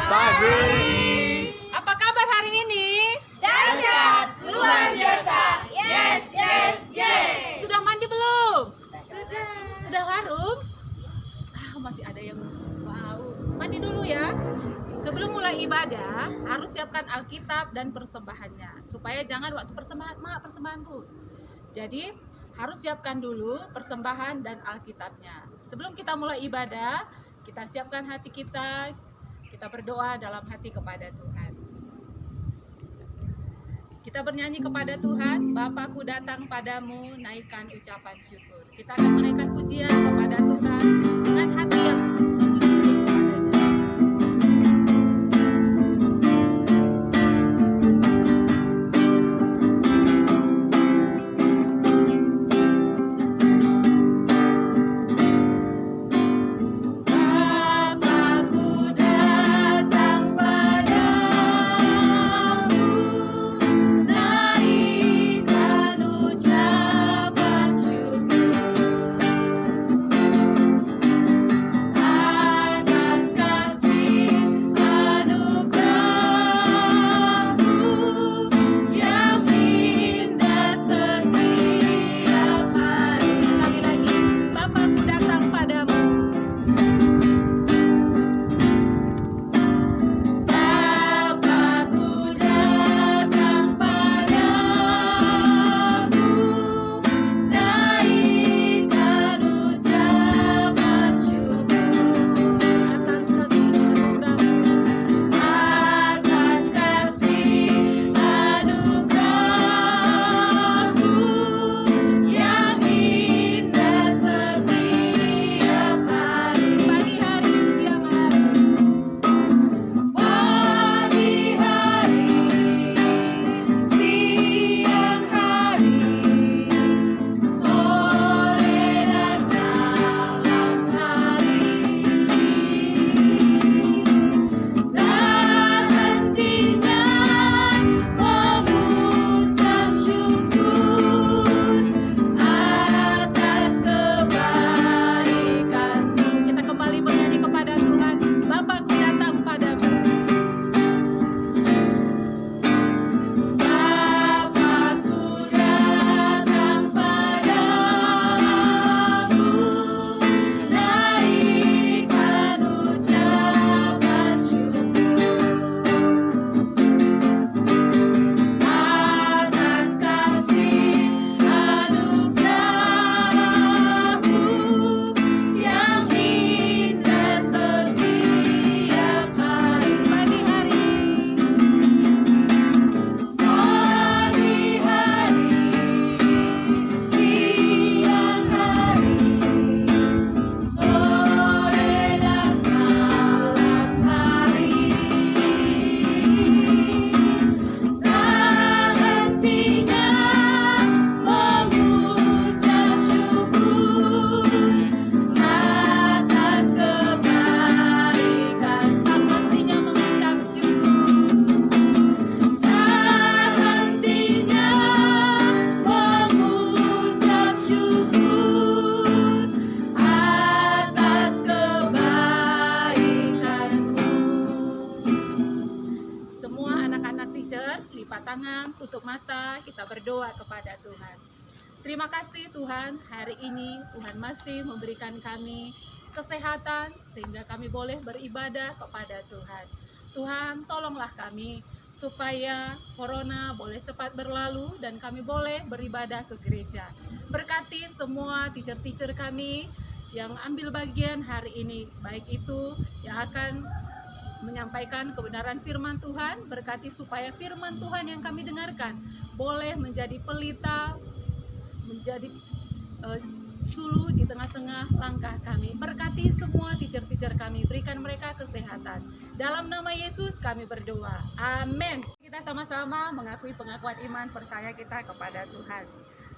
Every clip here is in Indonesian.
pagi. Apa kabar hari ini? Dahsyat, luar biasa. Yes, yes, yes. Sudah mandi belum? Sudah. Sudah harum? Masih ada yang bau. Mandi dulu ya. Sebelum mulai ibadah, harus siapkan Alkitab dan persembahannya. Supaya jangan waktu persembahan Bu. Jadi, harus siapkan dulu persembahan dan Alkitabnya. Sebelum kita mulai ibadah, kita siapkan hati kita. Kita berdoa dalam hati kepada Tuhan. Kita bernyanyi kepada Tuhan, Bapakku datang padamu, naikkan ucapan syukur. Kita akan menaikkan pujian kepada Tuhan dengan hati yang sungguh-sungguh kepadanya. Tangan, tutup mata, kita berdoa kepada Tuhan. Terima kasih Tuhan, hari ini Tuhan masih memberikan kami kesehatan sehingga kami boleh beribadah kepada Tuhan. Tuhan, tolonglah kami supaya corona boleh cepat berlalu dan kami boleh beribadah ke gereja. Berkati semua teacher-teacher kami yang ambil bagian hari ini, baik itu yang akan menyampaikan kebenaran firman Tuhan, berkati supaya firman Tuhan yang kami dengarkan boleh menjadi pelita, menjadi suluh di tengah-tengah langkah kami. Berkati semua teacher-teacher kami, berikan mereka kesehatan. Dalam nama Yesus kami berdoa, amin. Kita sama-sama mengakui pengakuan iman percaya kita kepada Tuhan.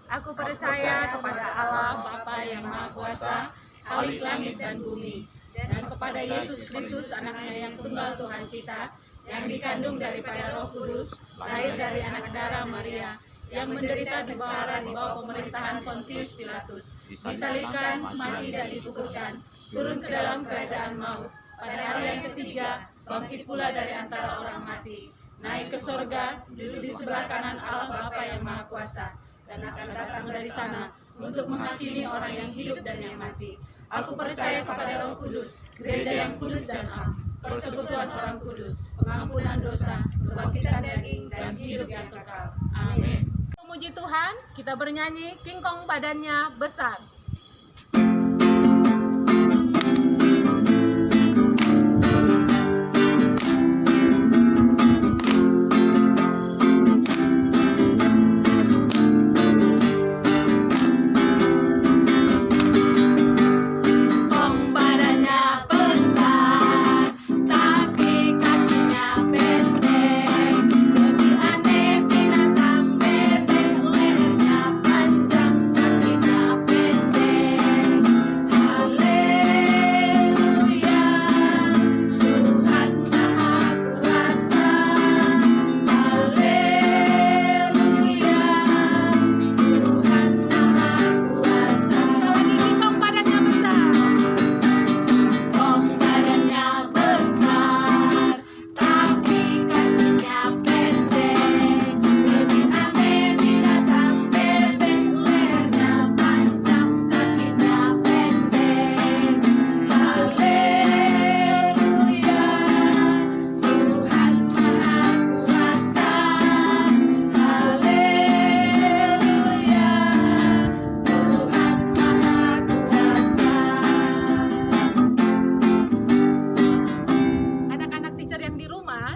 Aku percaya kepada Allah Bapa yang Maha Kuasa, Khalik langit dan bumi, dan kepada Yesus Kristus anaknya yang tunggal Tuhan kita, yang dikandung daripada Roh Kudus, lahir dari anak darah Maria, yang menderita di bawah pemerintahan Pontius Pilatus, disalibkan, mati dan dikuburkan, turun ke dalam kerajaan maut, pada hari yang ketiga bangkit pula dari antara orang mati, naik ke sorga, duduk di sebelah kanan Allah Bapa yang Maha Kuasa, dan akan datang dari sana untuk menghakimi orang yang hidup dan yang mati. Aku percaya kepada Roh Kudus, gereja yang kudus dan am, persekutuan orang kudus, pengampunan dosa, kebangkitan daging, dan hidup yang kekal. Amin. Memuji Tuhan, kita bernyanyi King Kong badannya besar.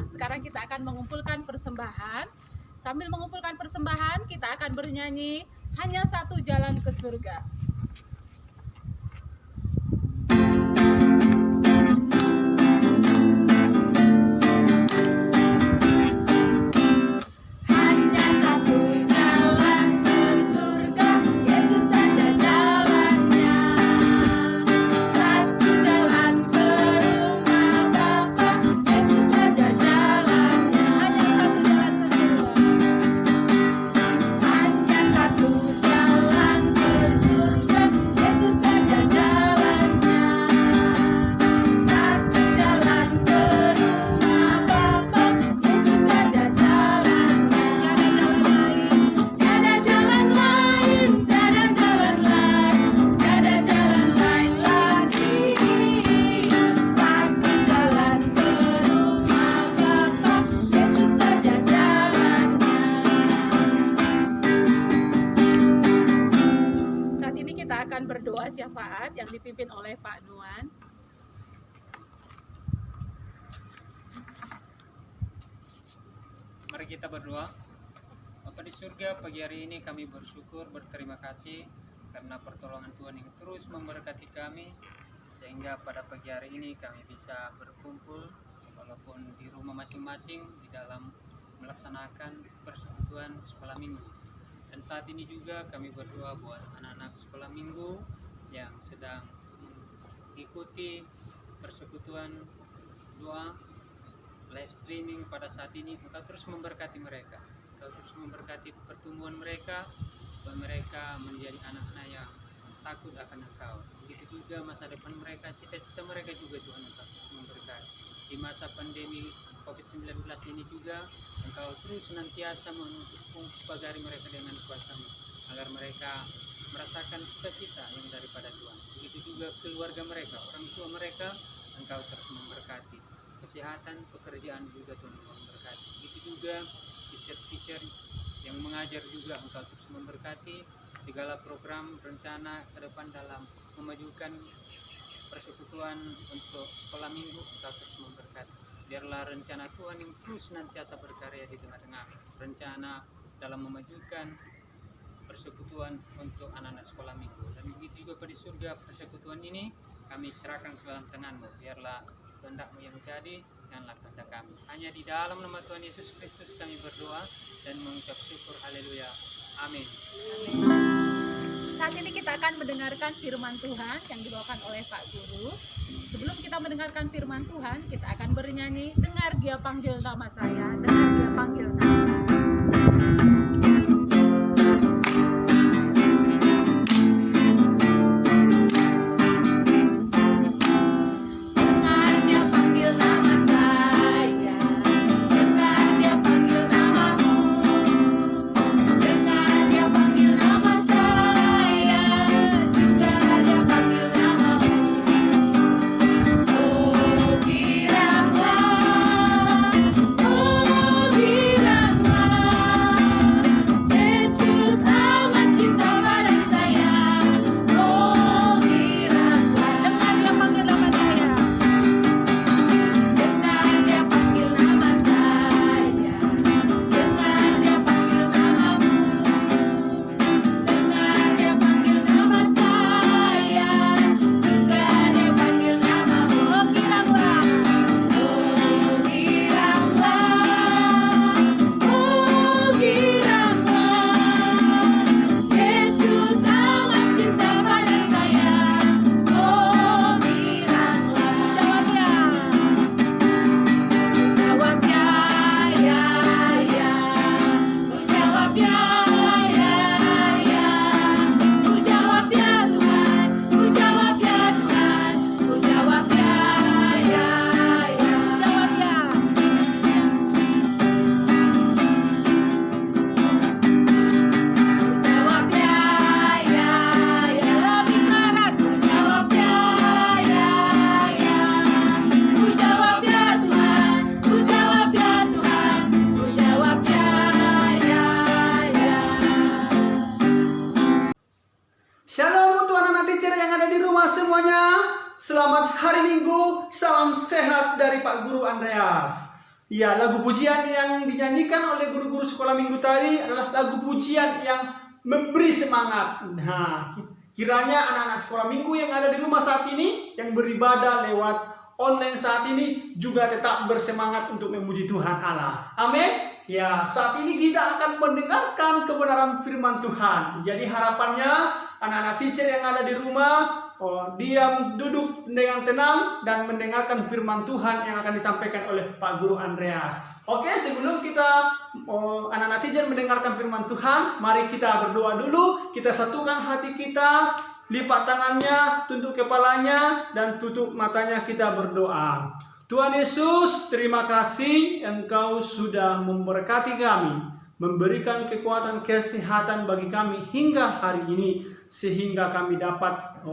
Sekarang kita akan mengumpulkan persembahan. Sambil mengumpulkan persembahan, kita akan bernyanyi Hanya Satu Jalan ke Surga. Berdoa syafaat yang dipimpin oleh Pak Nuan. Mari kita berdoa. Bapa di surga, pagi hari ini kami bersyukur, berterima kasih karena pertolongan Tuhan yang terus memberkati kami, sehingga pada pagi hari ini kami bisa berkumpul walaupun di rumah masing-masing di dalam melaksanakan persekutuan sekolah minggu. Dan saat ini juga kami berdoa buat anak-anak sekolah minggu yang sedang mengikuti persekutuan doa live streaming pada saat ini. Engkau terus memberkati mereka, Engkau terus memberkati pertumbuhan mereka, supaya mereka menjadi anak-anak yang takut akan Engkau. Begitu juga masa depan mereka, cita-cita mereka juga Tuhan Engkau terus memberkati. Di masa pandemi COVID-19 ini juga Engkau terus senantiasa membungkus pagari mereka dengan kuasa-Mu, agar mereka merasakan sukacita yang daripada Tuhan. Begitu juga keluarga mereka, orang tua mereka, Engkau terus memberkati. Kesehatan, pekerjaan juga Tuhan Engkau memberkati. Begitu juga teacher-teacher yang mengajar juga Engkau terus memberkati. Segala program rencana ke depan dalam memajukan persekutuan untuk sekolah minggu, Engkau terus memberkati. Biarlah rencana Tuhan yang terus senantiasa berkarya di tengah-tengah rencana dalam memajukan persekutuan untuk anak-anak sekolah minggu. Dan begitu juga pada surga persekutuan ini kami serahkan ke dalam tangan-Mu. Biarlah kehendak-Mu yang jadi, janganlah kehendak kami. Hanya di dalam nama Tuhan Yesus Kristus kami berdoa dan mengucap syukur. Haleluya. Amin. Saat ini kita akan mendengarkan firman Tuhan yang dibawakan oleh Pak Guru. Sebelum kita mendengarkan firman Tuhan, kita akan bernyanyi Dengar Dia Panggil Nama Saya, Dengar Dia Panggil Nama. Dengar Dia panggil nama saya. Selamat hari Minggu, salam sehat dari Pak Guru Andreas. Ya, lagu pujian yang dinyanyikan oleh guru-guru sekolah minggu tadi adalah lagu pujian yang memberi semangat. Nah, kiranya anak-anak sekolah minggu yang ada di rumah saat ini, yang beribadah lewat online saat ini, juga tetap bersemangat untuk memuji Tuhan Allah. Amin. Ya, saat ini kita akan mendengarkan kebenaran firman Tuhan. Jadi harapannya anak-anak teacher yang ada di rumah diam, duduk dengan tenang dan mendengarkan firman Tuhan yang akan disampaikan oleh Pak Guru Andreas. Oke, sebelum kita anak-anak teacher mendengarkan firman Tuhan, mari kita berdoa dulu. Kita satukan hati kita, lipat tangannya, tunduk kepalanya, dan tutup matanya, kita berdoa. Tuhan Yesus, terima kasih Engkau sudah memberkati kami, memberikan kekuatan kesehatan bagi kami hingga hari ini, sehingga kami dapat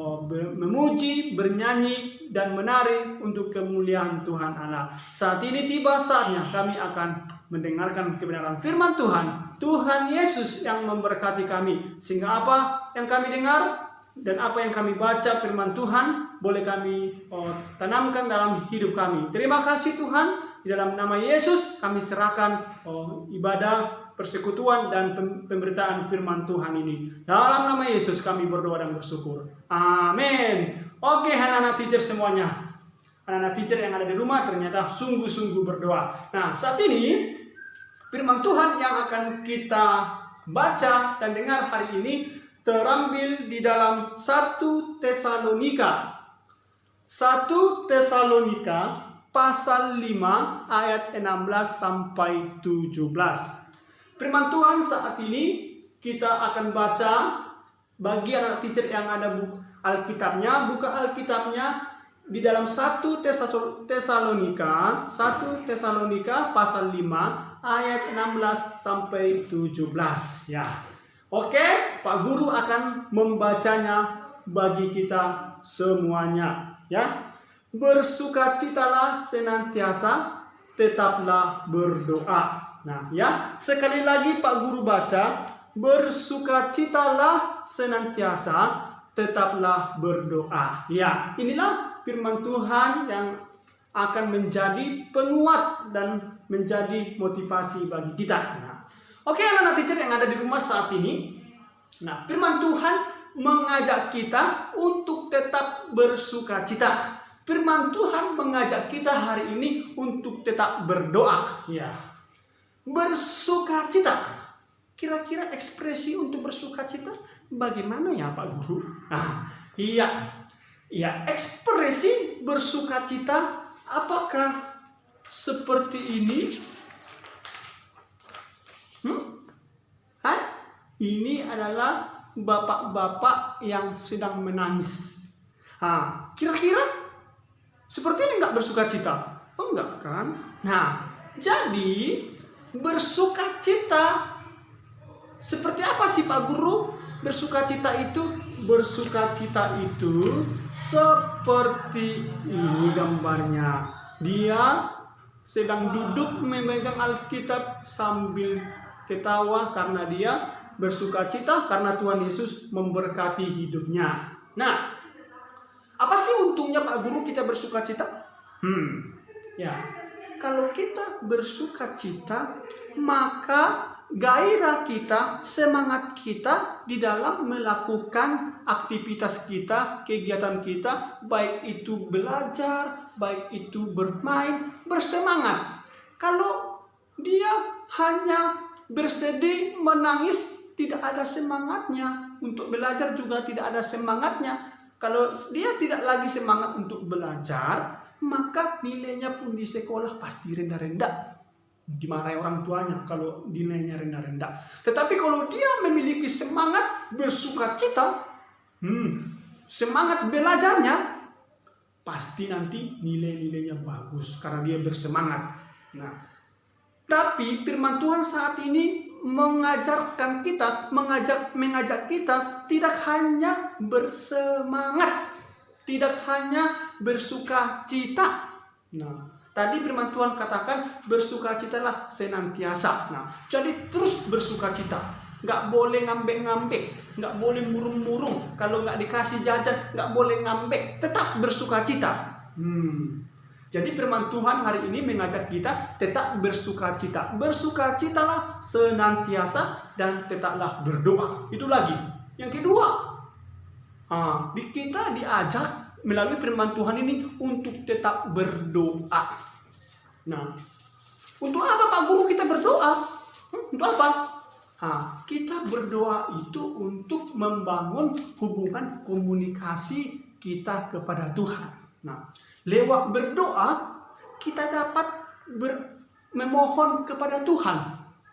memuji, bernyanyi, dan menari untuk kemuliaan Tuhan Allah. Saat ini tiba saatnya kami akan mendengarkan kebenaran firman Tuhan. Tuhan Yesus yang memberkati kami, sehingga apa yang kami dengar dan apa yang kami baca firman Tuhan boleh kami tanamkan dalam hidup kami. Terima kasih Tuhan, di dalam nama Yesus kami serahkan ibadah, persekutuan, dan pemberitaan firman Tuhan ini. Dalam nama Yesus kami berdoa dan bersyukur. Amin. Oke, anak-anak teacher semuanya. Anak-anak teacher yang ada di rumah ternyata sungguh-sungguh berdoa. Nah, saat ini firman Tuhan yang akan kita baca dan dengar hari ini terambil di dalam 1 Tesalonika. 1 Tesalonika pasal 5 ayat 16 sampai 17. Firman Tuhan saat ini kita akan baca. Bagi anak teacher yang ada Alkitabnya, buka Alkitabnya di dalam 1 Tesalonika pasal 5 ayat 16 sampai 17 ya. Oke, Pak Guru akan membacanya bagi kita semuanya ya. Bersukacitalah senantiasa, tetaplah berdoa. Nah ya, sekali lagi Pak Guru baca, bersukacitalah senantiasa, tetaplah berdoa. Ya, inilah firman Tuhan yang akan menjadi penguat dan menjadi motivasi bagi kita. Nah, oke, anak-anak teacher yang ada di rumah saat ini. Nah, firman Tuhan mengajak kita untuk tetap bersukacita. Firman Tuhan mengajak kita hari ini untuk tetap berdoa. Ya. Bersukacita. Kira-kira ekspresi untuk bersukacita bagaimana ya Pak Guru? Nah, iya, ekspresi bersukacita apakah seperti ini? Ini adalah bapak-bapak yang sedang menangis. Kira-kira seperti ini enggak bersukacita? Enggak kan? Nah, jadi bersukacita seperti apa sih Pak Guru? Bersukacita itu seperti ini gambarnya. Dia sedang duduk memegang Alkitab sambil ketawa karena dia bersukacita karena Tuhan Yesus memberkati hidupnya. Nah, apa sih untungnya Pak Guru kita bersukacita? Ya, kalau kita bersukacita, maka gairah kita, semangat kita di dalam melakukan aktivitas kita, kegiatan kita, baik itu belajar, baik itu bermain, bersemangat. Kalau dia hanya bersedih, menangis, tidak ada semangatnya. Untuk belajar juga tidak ada semangatnya. Kalau dia tidak lagi semangat untuk belajar, maka nilainya pun di sekolah pasti rendah-rendah. Dimarahi orang tuanya kalau nilainya rendah-rendah. Tetapi kalau dia memiliki semangat bersukacita, semangat belajarnya, pasti nanti nilai-nilainya bagus karena dia bersemangat. Nah, tapi firman Tuhan saat ini mengajarkan kita, mengajak kita tidak hanya bersemangat, tidak hanya bersukacita. Nah, tadi firman Tuhan katakan bersukacitalah senantiasa. Nah, jadi terus bersukacita. nggak boleh ngambek-ngambek, nggak boleh murung-murung. Kalau nggak dikasih jajan, nggak boleh ngambek, tetap bersukacita. Jadi firman Tuhan hari ini mengajak kita tetap bersukacita. Bersukacitalah senantiasa dan tetaplah berdoa. Itu lagi. Yang kedua, kita diajak melalui firman Tuhan ini untuk tetap berdoa. Nah, untuk apa Pak Guru kita berdoa? Untuk apa? Kita berdoa itu untuk membangun hubungan komunikasi kita kepada Tuhan. Nah, lewat berdoa kita dapat memohon kepada Tuhan.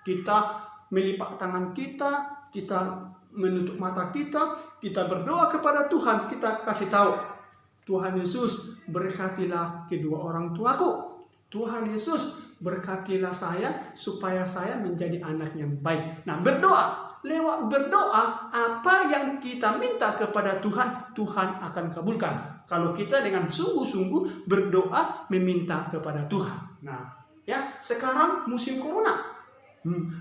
Kita melipat tangan kita, kita menutup mata kita berdoa kepada Tuhan. Kita kasih tahu, Tuhan Yesus berkatilah kedua orang tuaku. Tuhan Yesus berkatilah saya supaya saya menjadi anak yang baik. Nah, berdoa. Lewat berdoa, apa yang kita minta kepada Tuhan, Tuhan akan kabulkan. Kalau kita dengan sungguh-sungguh berdoa meminta kepada Tuhan. Nah, ya, sekarang musim corona.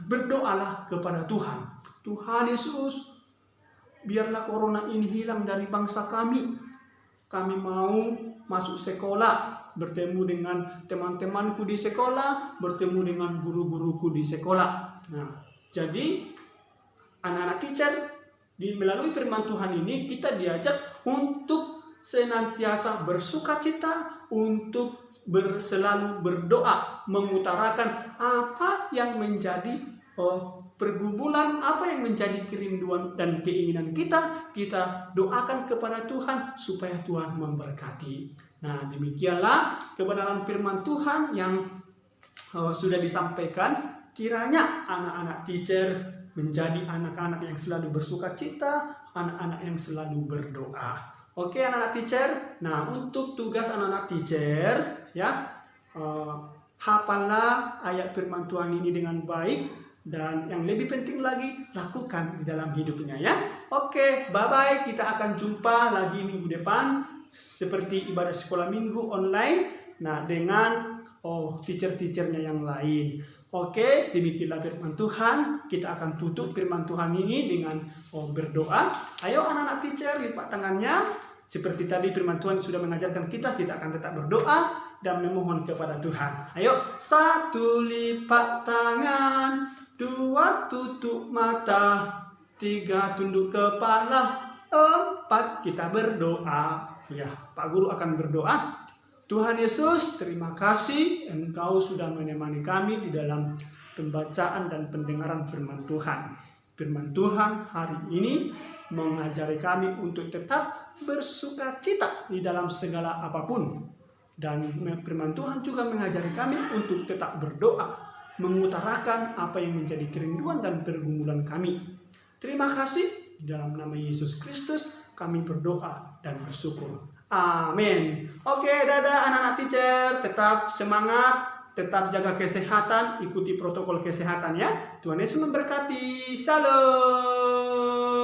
Berdoalah kepada Tuhan. Tuhan Yesus, biarlah corona ini hilang dari bangsa kami. Kami mau masuk sekolah, bertemu dengan teman-temanku di sekolah, bertemu dengan guru-guruku di sekolah. Nah, jadi anak-anak teacher, melalui firman Tuhan ini kita diajak untuk senantiasa bersukacita, untuk selalu berdoa, mengutarakan apa yang menjadi pergumulan, apa yang menjadi kerinduan dan keinginan kita doakan kepada Tuhan supaya Tuhan memberkati. Nah, demikianlah kebenaran firman Tuhan yang sudah disampaikan. Kiranya anak-anak teacher menjadi anak-anak yang selalu bersukacita, anak-anak yang selalu berdoa. Oke, anak-anak teacher. Nah, untuk tugas anak-anak teacher, ya, hafallah ayat firman Tuhan ini dengan baik, dan yang lebih penting lagi, lakukan di dalam hidupnya, ya. Oke, bye-bye. Kita akan jumpa lagi minggu depan seperti ibadah sekolah minggu online. Nah, dengan teacher-teachernya yang lain. Oke, demikianlah firman Tuhan. Kita akan tutup firman Tuhan ini dengan berdoa. Ayo anak-anak teacher, lipat tangannya. Seperti tadi firman Tuhan sudah mengajarkan kita akan tetap berdoa dan memohon kepada Tuhan. Ayo, 1 lipat tangan, 2 tutup mata, 3 tunduk kepala, 4 kita berdoa. Ya, Pak Guru akan berdoa. Tuhan Yesus, terima kasih Engkau sudah menemani kami di dalam pembacaan dan pendengaran firman Tuhan. Firman Tuhan hari ini mengajari kami untuk tetap bersukacita di dalam segala apapun. Dan firman Tuhan juga mengajari kami untuk tetap berdoa, mengutarakan apa yang menjadi kerinduan dan pergumulan kami. Terima kasih, dalam nama Yesus Kristus kami berdoa dan bersyukur. Amin. Oke, dadah anak-anak teacher. Tetap semangat, tetap jaga kesehatan, ikuti protokol kesehatan, ya. Tuhan Yesus memberkati. Shalom.